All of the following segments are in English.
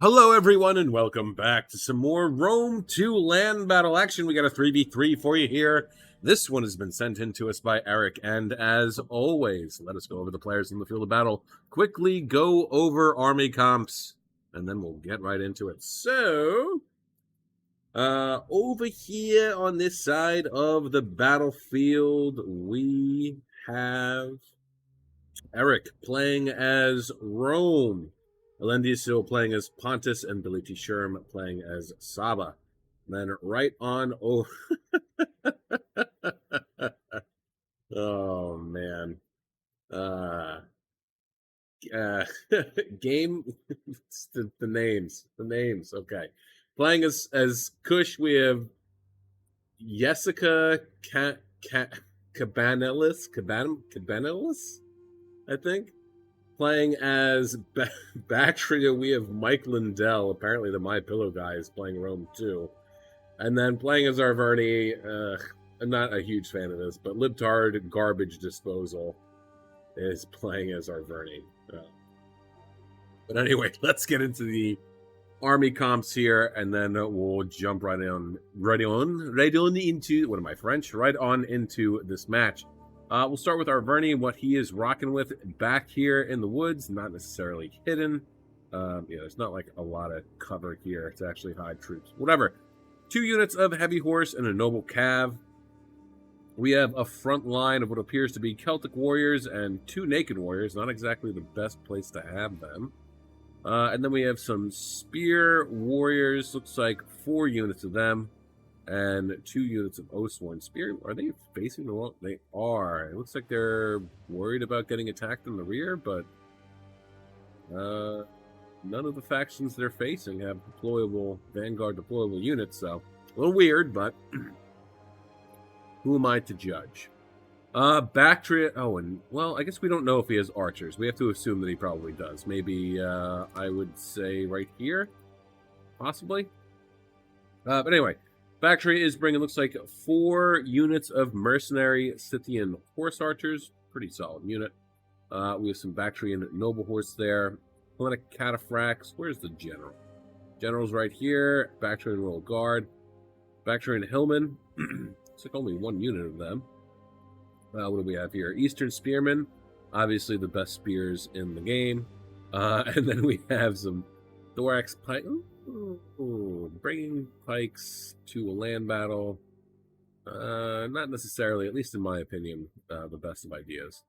Hello, everyone, and welcome back to some more Rome 2 land battle action. We got a 3v3 for you here. This one has been sent in to us by Eric, and as always, let us go over the players in the field of battle, quickly go over army comps, and then we'll get right into it. So, over here on this side of the battlefield, we have Eric playing as Rome. Ivysaur playing as Pontus, and Billy T. Sherm playing as Saba. Then right on over. Oh man. Uh, uh game the names. The names. Okay. Playing as Kush, we have Jessica Cabanelis, I think. Playing as Bactria, we have Mike Lindell. Apparently, the My Pillow guy is playing Rome too. And then playing as Arverni, I'm not a huge fan of this, but Libtard Garbage Disposal is playing as Arverni. But anyway, let's get into the army comps here, and then we'll jump right on into what am I French? Right on into this match. We'll start with Arverni and what he is rocking with back here in the woods, not necessarily hidden. There's not like a lot of cover here to actually hide troops. Whatever. 2 units of heavy horse and a noble cav. We have a front line of what appears to be Celtic warriors and 2 naked warriors. Not exactly the best place to have them. And then we have some spear warriors. Looks like 4 units of them. And 2 units of Oathsworn Spear. Are they facing the wall? They are. It looks like they're worried about getting attacked in the rear, but none of the factions they're facing have Vanguard deployable units, so a little weird, but who am I to judge? Bactria. Oh, and well, I guess we don't know if he has archers. We have to assume that he probably does. Maybe I would say right here, possibly. But anyway. Bactria is bringing, looks like, 4 units of mercenary Scythian horse archers. Pretty solid unit. We have some Bactrian noble horse there. Hellenic cataphracts. Where's the general? General's right here. Bactrian royal guard. Bactrian hillmen. Looks like only 1 unit of them. What do we have here? Eastern spearmen. Obviously the best spears in the game. And then we have some thorax pike. Bringing pikes to a land battle, not necessarily, at least in my opinion, the best of ideas.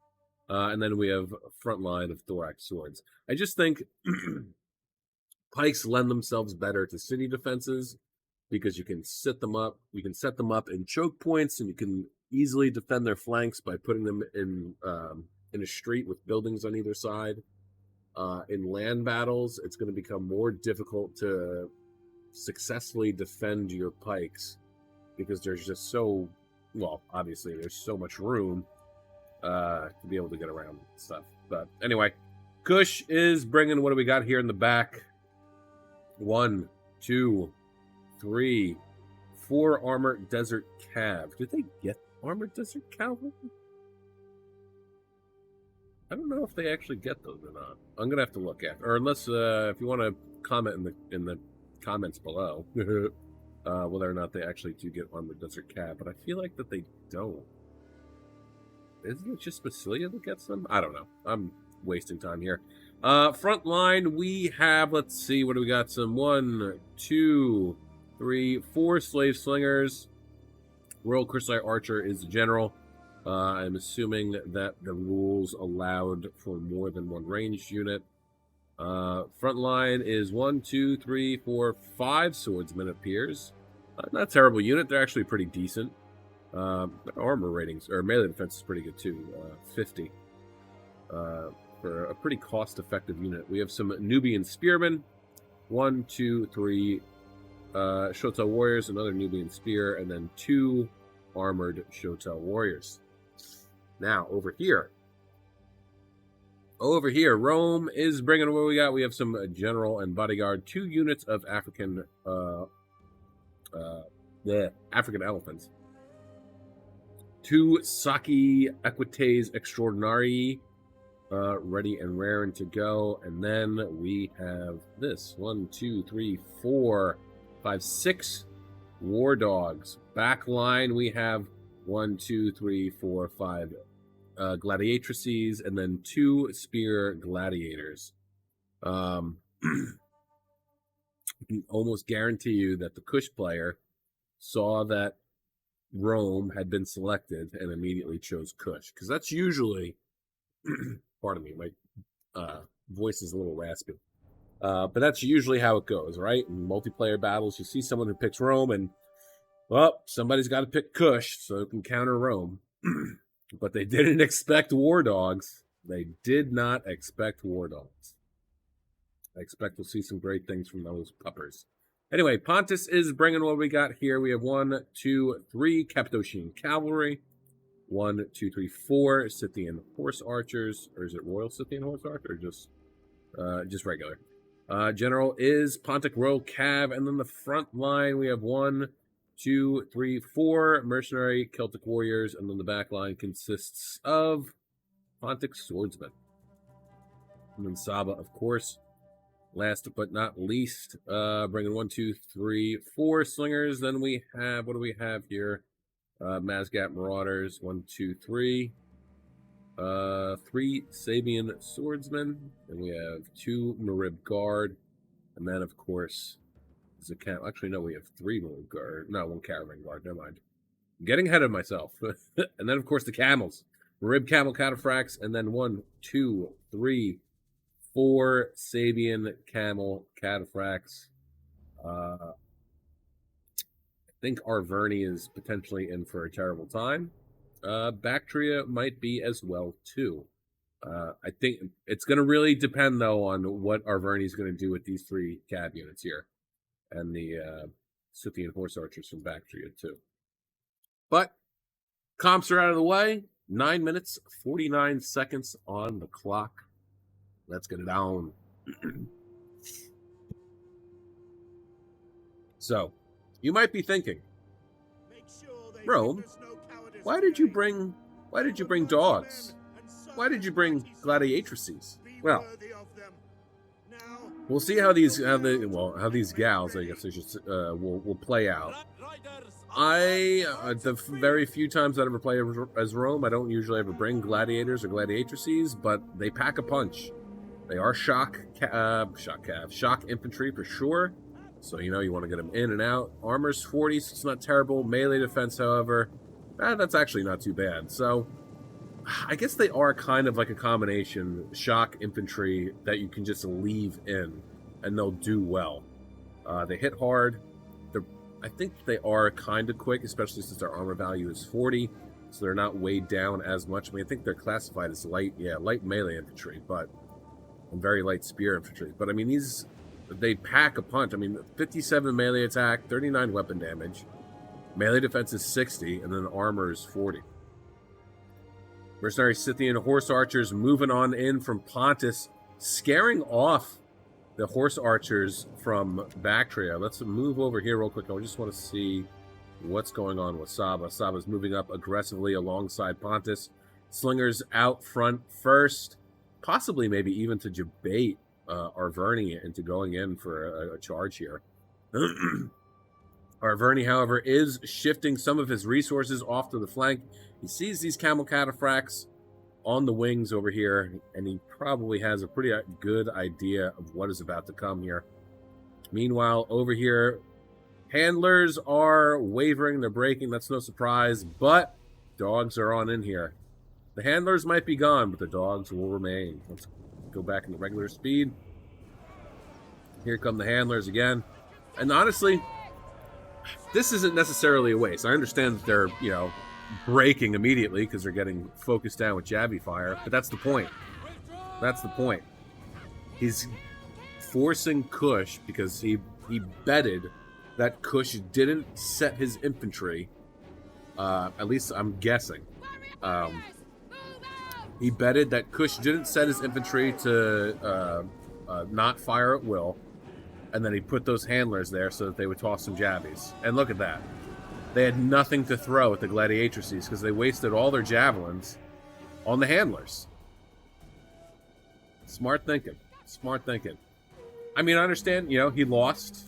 And then we have a front line of thorax swords. I just think pikes lend themselves better to city defenses because you can set them up. You can set them up in choke points, and you can easily defend their flanks by putting them in a street with buildings on either side. In land battles, it's going to become more difficult to successfully defend your pikes because there's just obviously there's so much room to be able to get around stuff. But anyway, Kush is bringing, what do we got here in the back? 1, 2, 3, 4 armored desert cav. Did they get armored desert cavalry? I don't know if they actually get those or not. I'm gonna have to look at, or unless if you want to comment in the comments below whether or not they actually do get armored desert cav, but I feel like that they don't. Isn't it just Basilia that gets them? I don't know. I'm wasting time here. Front line, we have, let's see, what do we got? Some 1, 2, 3, 4 slave slingers. Royal Chrysaor Archer is the general. I'm assuming that the rules allowed for more than 1 ranged unit. Front line is 1, 2, 3, 4, 5 swordsmen appears. Not a terrible unit. They're actually pretty decent. Armor ratings, or melee defense is pretty good too. 50. For a pretty cost-effective unit. We have some Nubian spearmen. 1, 2, 3 Shotel warriors, another Nubian spear, and then 2 armored Shotel warriors. Now, over here, Rome is bringing what we got. We have some general and bodyguard, 2 units of African elephants, 2 Saki Equites Extraordinari, ready and raring to go. And then we have this 1, 2, 3, 4, 5, 6 war dogs. Back line, we have 1, 2, 3, 4, 5 gladiatrices, and then 2 spear gladiators. I can almost guarantee you that the Kush player saw that Rome had been selected and immediately chose Kush, because that's usually pardon me, my voice is a little raspy, but that's usually how it goes, right? In multiplayer battles, you see someone who picks Rome, and well, somebody's got to pick Kush so it can counter Rome. But they didn't expect war dogs. They did not expect war dogs. I expect we'll see some great things from those puppers. Anyway, Pontus is bringing what we got here. We have 1, 2, 3 Cappadocian cavalry. 1, 2, 3, 4 Scythian horse archers. Or is it Royal Scythian horse archer or just regular? General is Pontic Royal Cav. And then the front line, we have 1, 2, 3, 4 mercenary Celtic warriors. And then the back line consists of Pontic swordsmen. And then Saba, of course. Last but not least, bringing 1, 2, 3, 4 slingers. Then we have, what do we have here? Mazgat Marauders, 1, 2, 3. 3 Sabian swordsmen. And we have 2 Marib Guard. And then, of course, actually, no, we have 3 Marib Guard. No, 1 Caravan Guard. Never mind. I'm getting ahead of myself. And then, of course, the Camels. Marib Camel Cataphracts. And then 1, 2, 3, 4 Sabian Camel Cataphracts. I think Arverni is potentially in for a terrible time. Bactria might be as well, too. I think it's going to really depend, though, on what Arverni is going to do with these 3 cab units here. And the Scythian horse archers from Bactria, too. But comps are out of the way. 9 minutes, 49 seconds on the clock. Let's get it on. So, you might be thinking, Rome, why did you bring dogs? Why did you bring gladiatrices? Well, we'll see how these gals, I guess I should will play out. The very few times I ever play as Rome, I don't usually ever bring gladiators or gladiatrices, but they pack a punch. They are shock infantry for sure. So, you want to get them in and out. Armor's 40, so it's not terrible. Melee defense, however, that's actually not too bad. So, I guess they are kind of like a combination shock infantry that you can just leave in, and they'll do well. They hit hard. I think they are kind of quick, especially since their armor value is 40, so they're not weighed down as much. I mean, I think they're classified as light melee infantry, and very light spear infantry. But I mean, they pack a punch. I mean, 57 melee attack, 39 weapon damage. Melee defense is 60, and then armor is 40. Mercenary Scythian horse archers moving on in from Pontus, scaring off the horse archers from Bactria. Let's move over here real quick. I just want to see what's going on with Saba. Saba's moving up aggressively alongside Pontus. Slingers out front first. Possibly maybe even to debate Arverni into going in for a charge here. Arverni, however, is shifting some of his resources off to the flank. He sees these camel cataphracts on the wings over here, and he probably has a pretty good idea of what is about to come here. Meanwhile, over here, handlers are wavering. They're breaking. That's no surprise, but dogs are on in here. The handlers might be gone, but the dogs will remain. Let's go back into regular speed. Here come the handlers again. And honestly, this isn't necessarily a waste. I understand that they're, breaking immediately because they're getting focused down with Javi fire, but that's the point. That's the point. He's forcing Kush because he betted that Kush didn't set his infantry. At least I'm guessing. He betted that Kush didn't set his infantry to not fire at will, and then he put those handlers there so that they would toss some javies. And look at that. They had nothing to throw at the gladiatrices because they wasted all their javelins on the handlers. Smart thinking. Smart thinking. I mean, I understand, you know, he lost.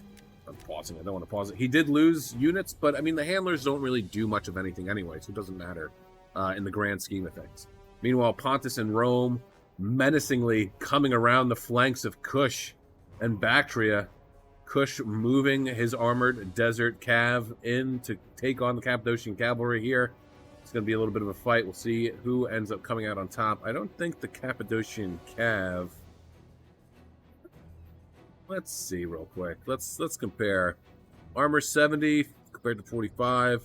I'm pausing. I don't want to pause it. He did lose units, but, I mean, the handlers don't really do much of anything anyway, so it doesn't matter in the grand scheme of things. Meanwhile, Pontus and Rome menacingly coming around the flanks of Kush and Bactria. Kush moving his armored desert cav in to take on the Cappadocian cavalry here. It's going to be a little bit of a fight. We'll see who ends up coming out on top. I don't think the Cappadocian cav... Let's see real quick. Let's compare. Armor 70 compared to 45.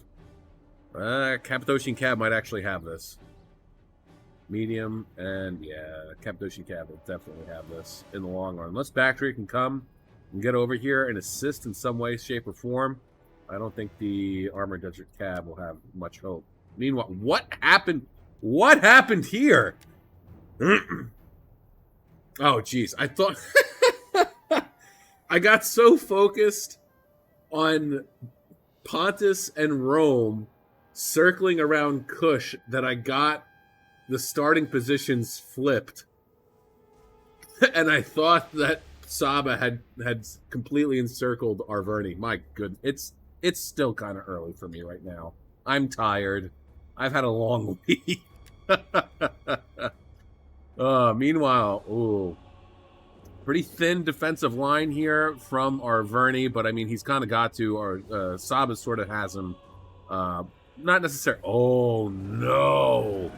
Cappadocian cav might actually have this. Medium, and yeah, Cappadocian cav will definitely have this in the long run. Unless Bactria can come and get over here and assist in some way, shape, or form, I don't think the Armored Desert Cav will have much hope. Meanwhile, what happened? What happened here? Oh, jeez. I thought... I got so focused on Pontus and Rome circling around Kush that I got the starting positions flipped. And I thought that Saba had completely encircled Arverni. My goodness. It's still kind of early for me right now. I'm tired. I've had a long week. Meanwhile, ooh. Pretty thin defensive line here from Arverni, but I mean, he's kind of got to, or Saba sort of has him. Not necessarily. Oh, no.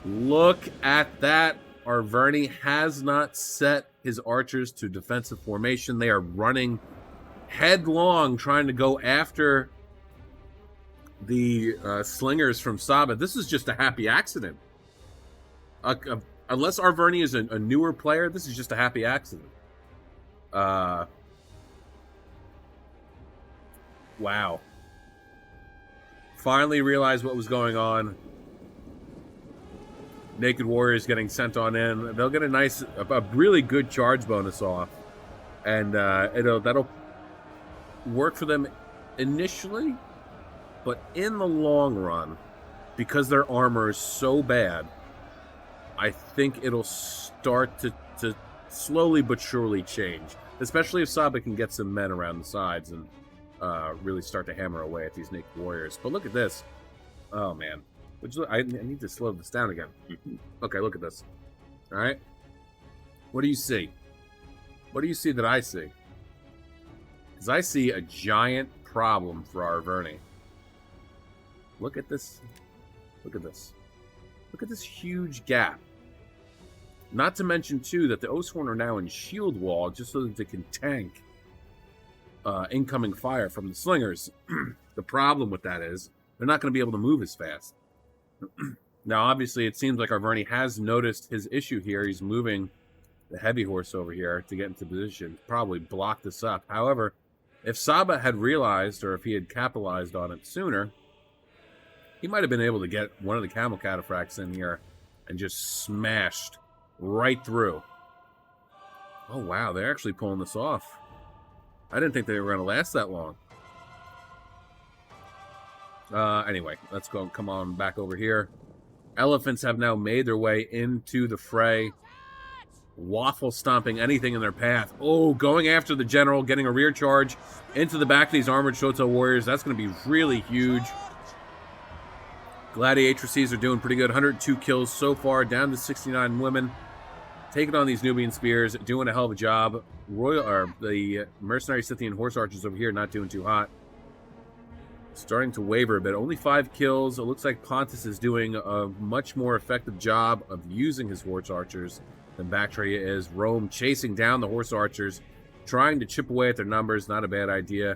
Look at that. Arverni has not set his archers to defensive formation. They are running headlong, trying to go after the slingers from Saba. This is just a happy accident. Unless Arverni is a newer player, this is just a happy accident. Wow. Finally realized what was going on. Naked Warriors getting sent on in. They'll get a really good charge bonus off. And that'll work for them initially. But in the long run, because their armor is so bad, I think it'll start to slowly but surely change. Especially if Saba can get some men around the sides and really start to hammer away at these Naked Warriors. But look at this. Oh, man. I need to slow this down again. Okay, look at this. All right? What do you see? What do you see that I see? Because I see a giant problem for Arverni. Look at this. Look at this. Look at this huge gap. Not to mention, too, that the Oathsworn are now in shield wall just so that they can tank incoming fire from the slingers. The problem with that is they're not going to be able to move as fast. Now, obviously, it seems like Arverni has noticed his issue here. He's moving the heavy horse over here to get into position. Probably block this up. However, if Saba had realized, or if he had capitalized on it sooner, he might have been able to get one of the camel cataphracts in here and just smashed right through. Oh, wow. They're actually pulling this off. I didn't think they were going to last that long. Anyway, let's go. Come on back over here. Elephants have now made their way into the fray. Waffle stomping anything in their path. Oh, going after the general, getting a rear charge into the back of these armored Shoto warriors. That's going to be really huge. Gladiatrices are doing pretty good. 102 kills so far, down to 69 women. Taking on these Nubian spears, doing a hell of a job. The mercenary Scythian horse archers over here not doing too hot. Starting to waver a bit. Only 5 kills. It looks like Pontus is doing a much more effective job of using his horse archers than Bactria is. Rome chasing down the horse archers, trying to chip away at their numbers. Not a bad idea.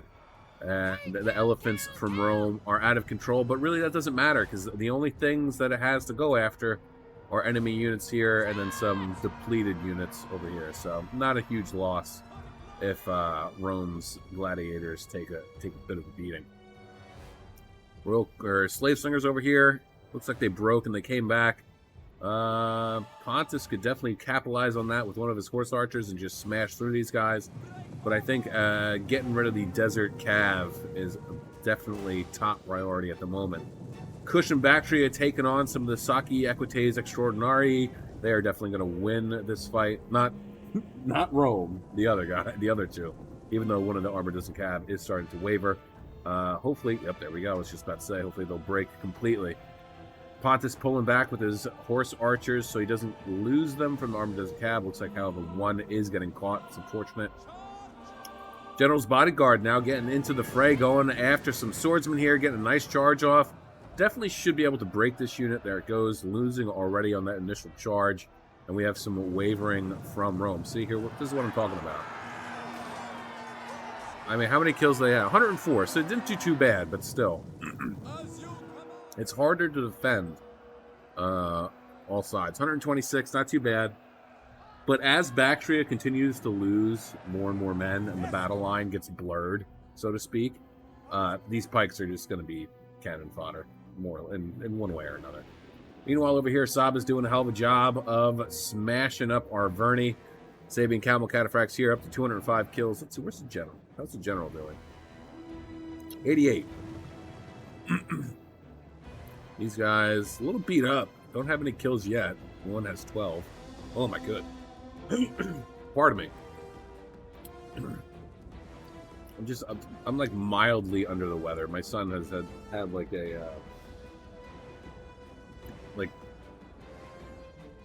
The elephants from Rome are out of control, but really that doesn't matter because the only things that it has to go after are enemy units here and then some depleted units over here. So not a huge loss if Rome's gladiators take a bit of a beating. Slave slingers over here. Looks like they broke and they came back. Pontus could definitely capitalize on that with one of his horse archers and just smash through these guys. But I think getting rid of the Desert Cav is definitely top priority at the moment. Kush and Bactria taking on some of the Saki Equites Extraordinari. They are definitely going to win this fight. Not Rome, the other guy, the other two. Even though one of the armor doesn't cab is starting to waver. Hopefully, yep, there we go. I was just about to say, hopefully they'll break completely. Pontus pulling back with his horse archers so he doesn't lose them from the armor doesn't cab. Looks like, however, one is getting caught. It's unfortunate. General's bodyguard now getting into the fray, going after some swordsmen here, getting a nice charge off. Definitely should be able to break this unit. There it goes, losing already on that initial charge. And we have some wavering from Rome. See here, this is what I'm talking about. I mean, how many kills they have? 104, so it didn't do too bad, but still. It's harder to defend all sides. 126, not too bad. But as Bactria continues to lose more and more men and the battle line gets blurred, so to speak, these pikes are just going to be cannon fodder, more in one way or another. Meanwhile, over here, Saba's doing a hell of a job of smashing up our Verney. Saving Camel Cataphracts here up to 205 kills. Let's see, where's the general? How's the general doing? 88. These guys, a little beat up. Don't have any kills yet. One has 12. Oh my good. Pardon me. I'm like mildly under the weather. My son has had like a like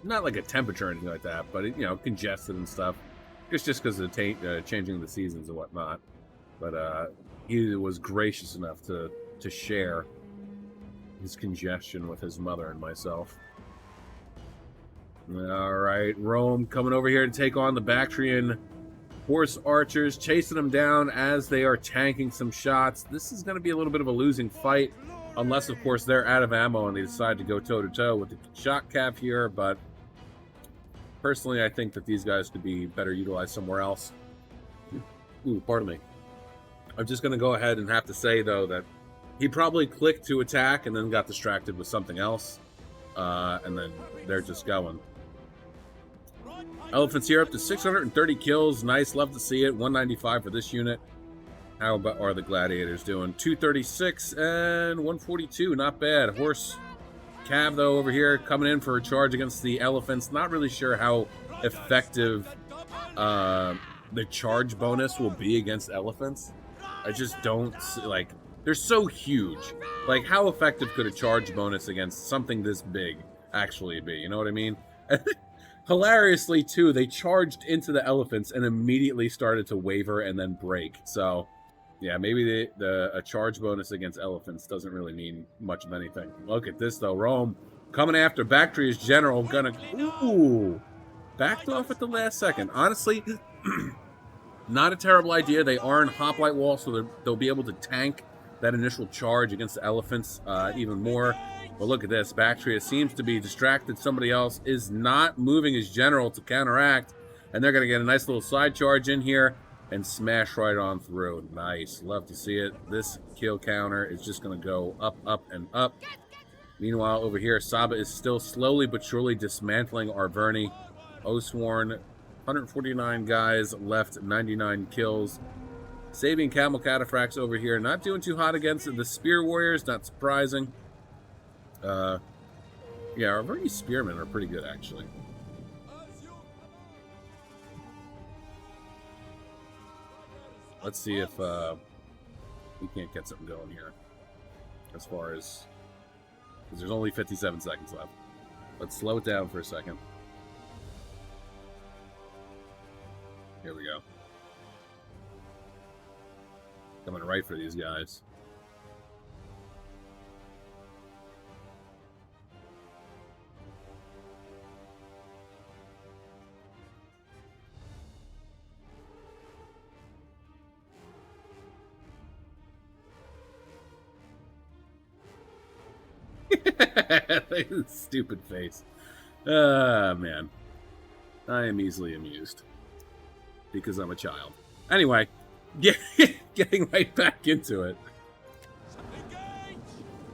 not like a temperature or anything like that, but you know, congested and stuff. It's just because of the changing of the seasons and whatnot. But he was gracious enough to share his congestion with his mother and myself. All right, Rome coming over here to take on the Bactrian horse archers, chasing them down as they are tanking some shots. This is going to be a little bit of a losing fight, unless, of course, they're out of ammo and they decide to go toe-to-toe with the shot cap here. But personally, I think that these guys could be better utilized somewhere else. Ooh, pardon me. I'm just going to go ahead and have to say, though, that he probably clicked to attack and then got distracted with something else. And then they're just going. Elephants here up to 630 kills. Nice, love to see it. 195 for this unit. How about are the gladiators doing? 236 and 142. Not bad. Horse cab, though, over here coming in for a charge against the elephants. Not really sure how effective the charge bonus will be against elephants. I just don't see, like, they're so huge. Like, how effective could a charge bonus against something this big actually be? You know what I mean? Hilariously, too, they charged into the elephants and immediately started to waver and then break. So, yeah, maybe a charge bonus against elephants doesn't really mean much of anything. Look at this, though. Rome coming after Bactria's general. Gonna... Ooh! Backed off at the last second. Honestly, not a terrible idea. They are in hoplite wall, so they'll be able to tank that initial charge against the elephants even more. But look at this. Bactria seems to be distracted. Somebody else is not moving his general to counteract. And they're going to get a nice little side charge in here and smash right on through. Nice. Love to see it. This kill counter is just going to go up, up, and up. Meanwhile, over here, Saba is still slowly but surely dismantling our Verney. Oathsworn, 149 guys left, 99 kills. Saving Camel Cataphracts over here. Not doing too hot against the Spear Warriors. Not surprising. Yeah, our Verney Spearmen are pretty good, actually. Let's see if we can't get something going here. As far as... because there's only 57 seconds left. Let's slow it down for a second. Here we go. Coming right for these guys. Stupid face. Man. I am easily amused. Because I'm a child. Anyway, getting right back into it.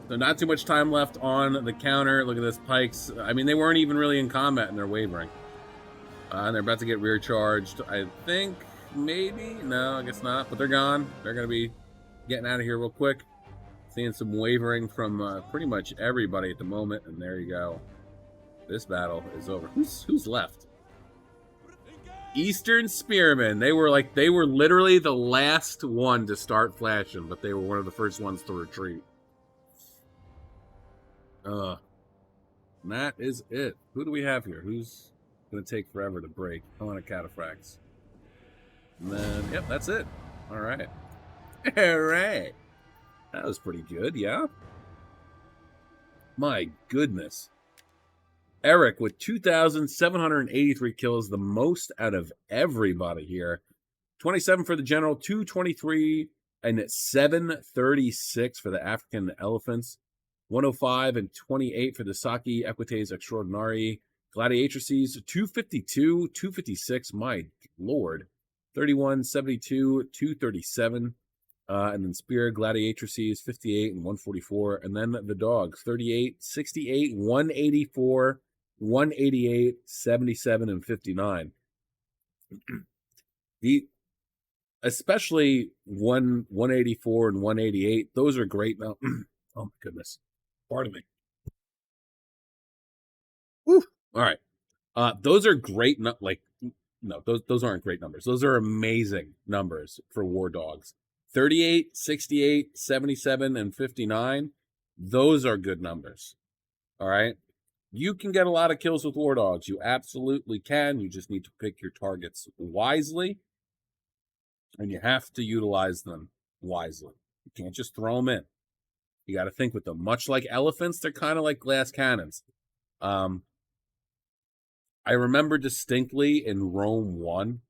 So not too much time left on the counter. Look at this, pikes. I mean, they weren't even really in combat and they're wavering. And they're about to get rear charged. I think, maybe? No, I guess not. But they're gone. They're going to be getting out of here real quick. Seeing some wavering from pretty much everybody at the moment. And there you go. This battle is over. Who's left? Eastern Spearmen. They were literally the last one to start flashing, but they were one of the first ones to retreat. That is it. Who do we have here? Who's gonna take forever to break? Helena Cataphracts. And then, yep, that's it. All right. All right. That was pretty good, yeah? My goodness. Eric with 2,783 kills, the most out of everybody here. 27 for the General, 223 and 736 for the African Elephants. 105 and 28 for the Saki Equites Extraordinari. Gladiatrices, 252, 256, my lord. 31, 72, 237. And then Spear Gladiatrices, 58 and 144. And then the Dogs, 38, 68, 184, 188, 77, and 59. Especially 184 and 188, those are great. Oh my goodness. Pardon me. Woo. All right. Those are great. Those aren't great numbers. Those are amazing numbers for War Dogs. 38, 68, 77, and 59. Those are good numbers. All right. You can get a lot of kills with War Dogs. You absolutely can. You just need to pick your targets wisely. And you have to utilize them wisely. You can't just throw them in. You got to think with them. Much like elephants, they're kind of like glass cannons. I remember distinctly in Rome 1,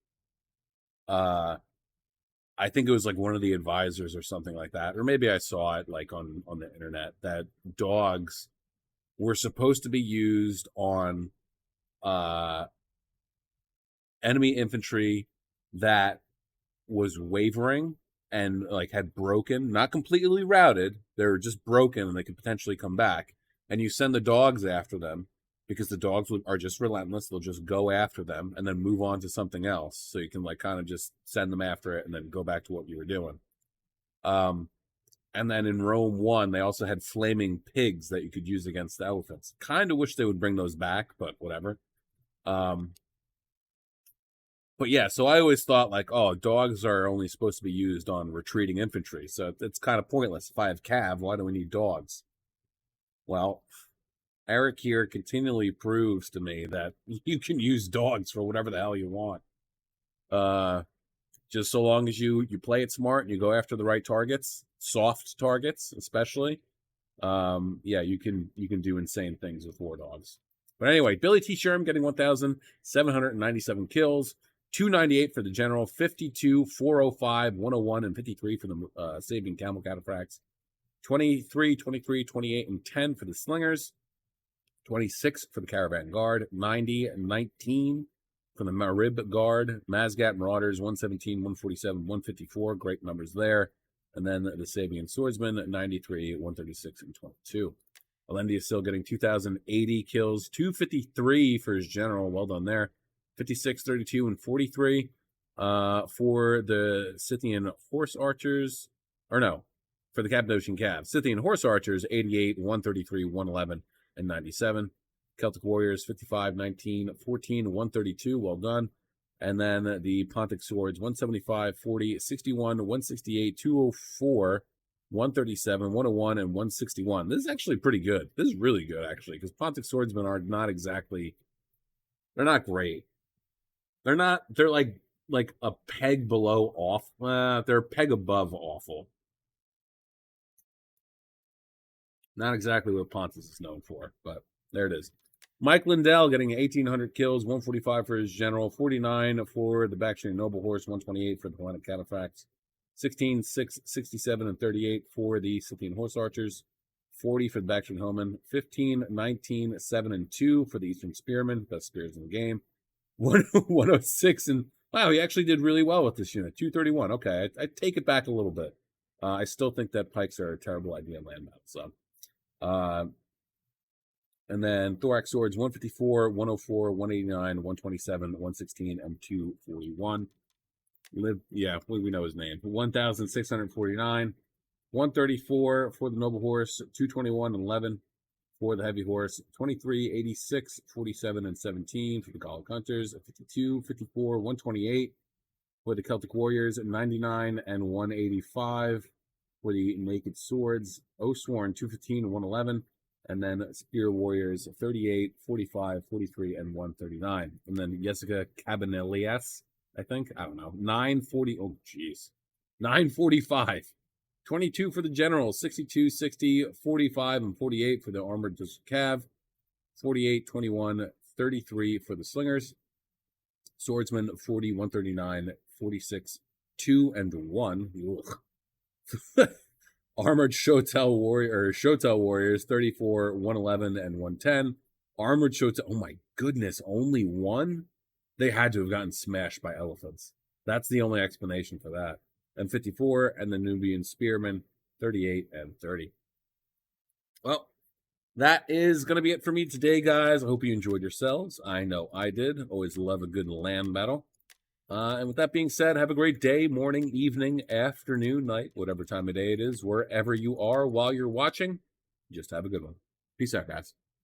I think it was like one of the advisors or something like that, or maybe I saw it like on the internet, that dogs were supposed to be used on enemy infantry that was wavering and like had broken, not completely routed, they were just broken and they could potentially come back. And you send the dogs after them because the dogs are just relentless. They'll just go after them and then move on to something else. So you can like kind of just send them after it and then go back to what you were doing. And then in Rome 1, they also had flaming pigs that you could use against the elephants. Kind of wish they would bring those back, but whatever. But yeah, so I always thought like, oh, dogs are only supposed to be used on retreating infantry. So it's kind of pointless. If I have cav, why do we need dogs? Well, Eric here continually proves to me that you can use dogs for whatever the hell you want. Just so long as you play it smart and you go after the right targets, soft targets especially. Yeah, you can do insane things with War Dogs. But anyway, Billy T. Sherm getting 1,797 kills, 298 for the General, 52, 405, 101, and 53 for the Sabian Camel Cataphracts, 23, 23, 28, and 10 for the Slingers, 26 for the Caravan Guard, 90, 19 for the Marib Guard, Mazgat Marauders, 117, 147, 154, great numbers there. And then the Sabian Swordsman, 93, 136, and 22. Alendi is still getting 2,080 kills, 253 for his General, well done there. 56, 32, and 43 for the Scythian Horse Archers, or no, for the Cappadocian Cavs. Scythian Horse Archers, 88, 133, 111, and 97. Celtic Warriors, 55, 19, 14, 132, well done. And then the Pontic Swords, 175, 40, 61, 168, 204, 137, 101, and 161. This is actually pretty good. This is really good, actually, because Pontic Swordsmen are not exactly, they're not great. They're like a peg below off. They're a peg above awful. Not exactly what Pontus is known for, but there it is. Mike Lindell getting 1,800 kills, 145 for his General, 49 for the Backstreet Noble Horse, 128 for the Hellenic Cataphracts, 16, 6, 67, and 38 for the Scythian Horse Archers, 40 for the Backstreet Hillmen, 15, 19, 7, and 2 for the Eastern Spearmen, best spears in the game, 106, and wow, he actually did really well with this unit, 231. Okay, I take it back a little bit. I still think that pikes are a terrible idea in land battle, so. And then Thorax Swords, 154, 104, 189, 127, 116, and 241. We know his name. 1,649, 134 for the Noble Horse, 221 and 11 For the heavy horse, 23, 86, 47, and 17 for the Gallic Hunters, 52, 54, 128 for the Celtic Warriors, 99 and 185 for the Naked Swords, Osworn, 215 and 111, and then Spear Warriors, 38, 45, 43, and 139. And then Jessica Cabanillas, I think, I don't know, 940, oh jeez, 945. 22 for the Generals, 62, 60, 45, and 48 for the Armored Cav, 48, 21, 33 for the Slingers, Swordsman, 40, 139, 46, 2, and 1. Armored Shotel Warriors, 34, 111, and 110. Armored Shotel, oh my goodness, only one? They had to have gotten smashed by elephants. That's the only explanation for that. And 54, and the Nubian Spearmen, 38 and 30. Well, that is going to be it for me today, guys. I hope you enjoyed yourselves. I know I did. Always love a good land battle. And with that being said, have a great day, morning, evening, afternoon, night, whatever time of day it is, wherever you are while you're watching. Just have a good one. Peace out, guys.